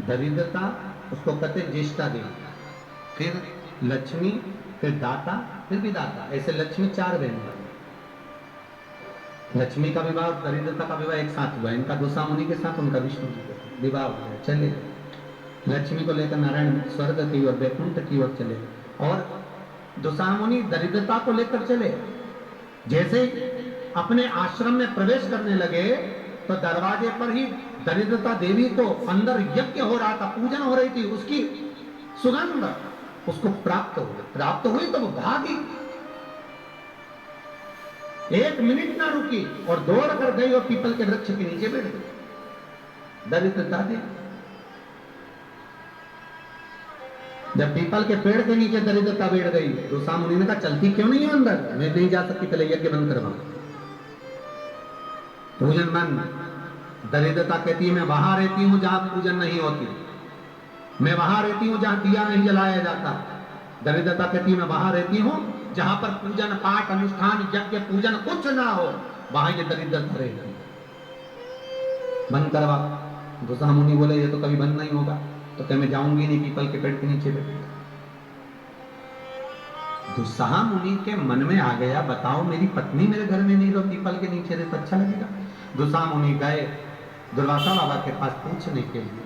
दरिद्रता उसको कहते हैं ज्येष्ठा देवी, फिर लक्ष्मी, फिर दाता, फिर विदाता, ऐसे लक्ष्मी 4 बहन बनी। लक्ष्मी का विवाह और दरिद्रता का विवाह एक साथ हुआ, इनका दूसरा मुनि के साथ, उनका विष्णु जी के साथ विवाह हो गया, चले गए। लक्ष्मी को लेकर नारायण स्वर्ग की ओर, वैकुंठ की ओर चले, और दूसरा मुनि दरिद्रता को लेकर चले। जैसे अपने आश्रम में प्रवेश करने लगे तो दरवाजे पर ही दरिद्रता देवी को अंदर यज्ञ हो रहा था, पूजन हो रही थी, उसकी सुगंध उसको प्राप्त हुई तो वो भागी, 1 मिनट ना रुकी और दौड़ कर गई और पीपल के वृक्ष के नीचे बैठ गई दरिद्रता देवी। जब पीपल के पेड़ के नीचे दरिद्रता बैठ गई तो मुनि ने कहा चलती क्यों नहीं है अंदर, मैं नहीं जा सकती, पहले यज्ञ बंद करवाऊं। पूजन बंद। दरिद्रता कहती है मैं वहां रहती हूं जहां पूजन नहीं होती, मैं वहां रहती हूं जहां दिया नहीं जलाया जाता। दरिद्रता कहती है मैं वहां रहती हूं जहां पर पूजन पाठ अनुष्ठान यज्ञ पूजन कुछ ना हो, वहां ये दरिद्रता रहेगी, बंद करवा। दूसरा मुनि बोले ये तो कभी बंद नहीं होगा, तो क्या मैं जाऊंगी नहीं पीपल के पेड़ के नीचे बैठे। दूसरा मुनि के मन में आ गया बताओ मेरी पत्नी मेरे घर में नहीं रहो, पीपल के नीचे रहे तो अच्छा लगेगा। दूसरा मुनि गए दुर्वासा बाबा के पास पूछने के लिए।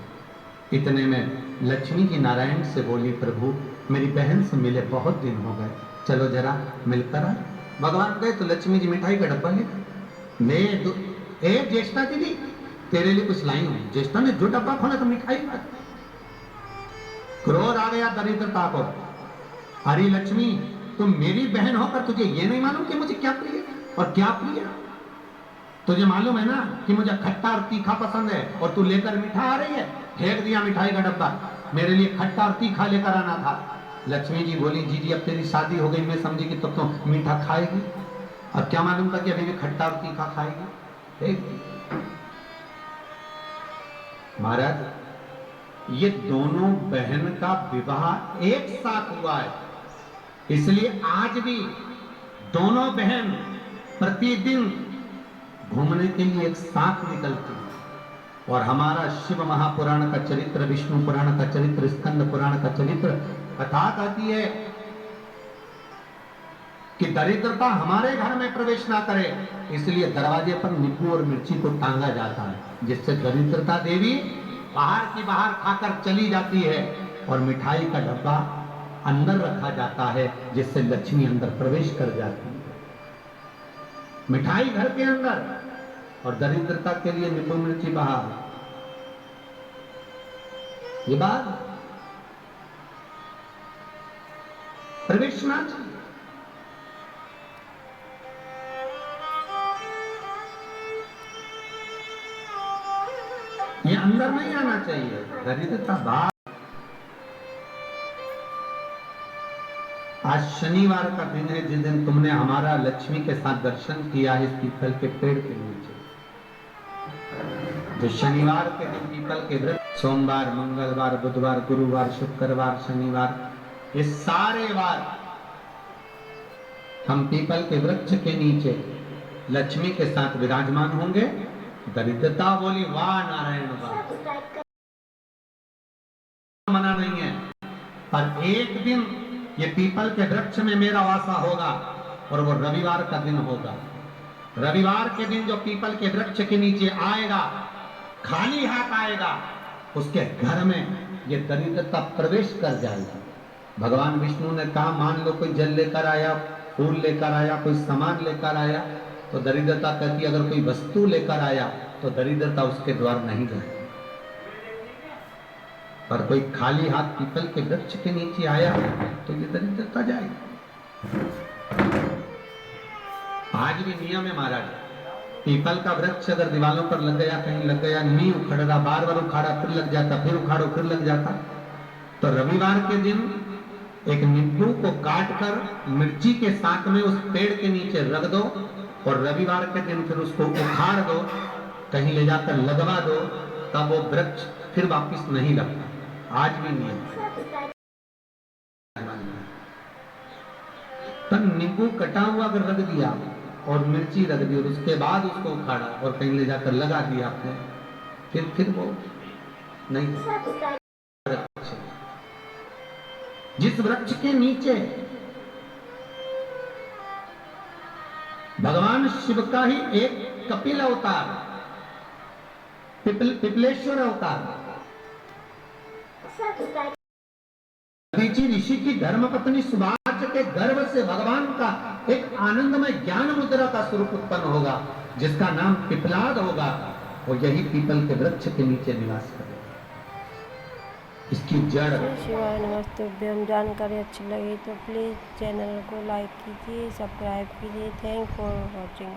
इतने में लक्ष्मी जी नारायण से बोली प्रभु मेरी बहन से मिले बहुत दिन हो गए, चलो जरा मिलकर आए। भगवान गए तो लक्ष्मी जी मिठाई का डब्बा लेकर, मैं ज्येष्ठा दीदी तेरे लिए कुछ लाई हूं। ज्येष्ठा ने जो डब्बा खोला तो मिठाई का। क्रोध आ गया दरिद्रता को, हरी लक्ष्मी तुम मेरी बहन होकर तुझे ये नहीं मालूम कि मुझे क्या प्रिय और क्या प्रिय। तुझे मालूम है ना कि मुझे खट्टा और तीखा पसंद है और तू लेकर मीठा आ रही है। फेंक दिया मिठाई का डब्बा, मेरे लिए खट्टा और तीखा लेकर आना था। लक्ष्मी जी बोली जी जी अब तेरी शादी हो गई, मैं समझी कि तब तो मीठा खाएगी, अब क्या मालूम था कि अभी भी खट्टा और तीखा खाएगी। महाराज ये दोनों बहन का विवाह एक साथ हुआ है, इसलिए आज भी दोनों बहन प्रतिदिन घूमने के लिए एक साथ निकलती है। और हमारा शिव महापुराण का चरित्र, विष्णु पुराण का चरित्र, स्कंद पुराण का चरित्र कथा कहती है कि दरिद्रता हमारे घर में प्रवेश ना करे, इसलिए दरवाजे पर नींबू और मिर्ची को टांगा जाता है, जिससे दरिद्रता देवी बाहर की बाहर खाकर चली जाती है और मिठाई का डब्बा अंदर रखा जाता है, जिससे लक्ष्मी अंदर प्रवेश कर जाती है। मिठाई घर के अंदर और दरिद्रता के लिए नींबू मिर्ची बाहर। ये बात प्रवेश ना चाहिए। ये अंदर नहीं आना चाहिए, दरिद्रता बाहर। आज शनिवार का दिन है जिस दिन तुमने हमारा लक्ष्मी के साथ दर्शन किया है इस पीपल के पेड़ के नीचे। जो शनिवार के दिन पीपल के वृक्ष, सोमवार मंगलवार बुधवार गुरुवार शुक्रवार शनिवार, ये सारे वार हम पीपल के वृक्ष के नीचे लक्ष्मी के साथ विराजमान होंगे। दरिद्रता बोली वाह नारायण वाह, मना नहीं है, पर एक दिन ये पीपल के वृक्ष में मेरा वासा होगा और वो रविवार का दिन होगा। रविवार के दिन जो पीपल के वृक्ष के नीचे आएगा, खाली हाथ आएगा, उसके घर में ये दरिद्रता प्रवेश कर जाएगी। भगवान विष्णु ने कहा मान लो कोई जल लेकर आया, फूल लेकर आया, कोई सामान लेकर आया, तो दरिद्रता कहती अगर कोई वस्तु लेकर आया तो दरिद्रता उसके द्वार नहीं जाएगी। पर कोई खाली हाथ पीपल के वृक्ष के नीचे आया तो ये दरिद्रता जाएगी। आज भी नियम है महाराज, पीपल का वृक्ष अगर दीवालों पर लग गया, कहीं लग गया, नहीं उखड़ रहा, बार बार उखाड़ा फिर लग जाता, फिर उखाड़ो फिर लग जाता, तो रविवार के दिन एक नींबू को काट कर मिर्ची के साथ में उस पेड़ के नीचे रख दो और रविवार के दिन फिर उसको उखाड़ दो, कहीं ले जाकर लगवा दो, तब वो वृक्ष फिर वापिस नहीं लगता। आज भी नियम। तब नींबू कटा हुआ अगर रख दिया और मिर्ची रख दी और उसके बाद उसको उखाड़ा और कहीं ले जाकर लगा दिया आपने, फिर वो नहीं, वृक्ष जिस वृक्ष के नीचे भगवान शिव का ही एक कपिल अवतार, पिपलेश्वर अवतार, ऋषि की धर्मपत्नी सुभाष के गर्भ से भगवान का एक आनंदमय ज्ञान मुद्रा का स्वरूप उत्पन्न होगा, जिसका नाम पिपलाद होगा, और यही पीपल के वृक्ष के नीचे निवास करेगा। इसकी जड़। शिवाय नमस्तुभ्यं। जानकारी अच्छी लगी तो प्लीज़ चैनल को लाइक कीजिए, सब्सक्राइब कीजिए। Thank for watching.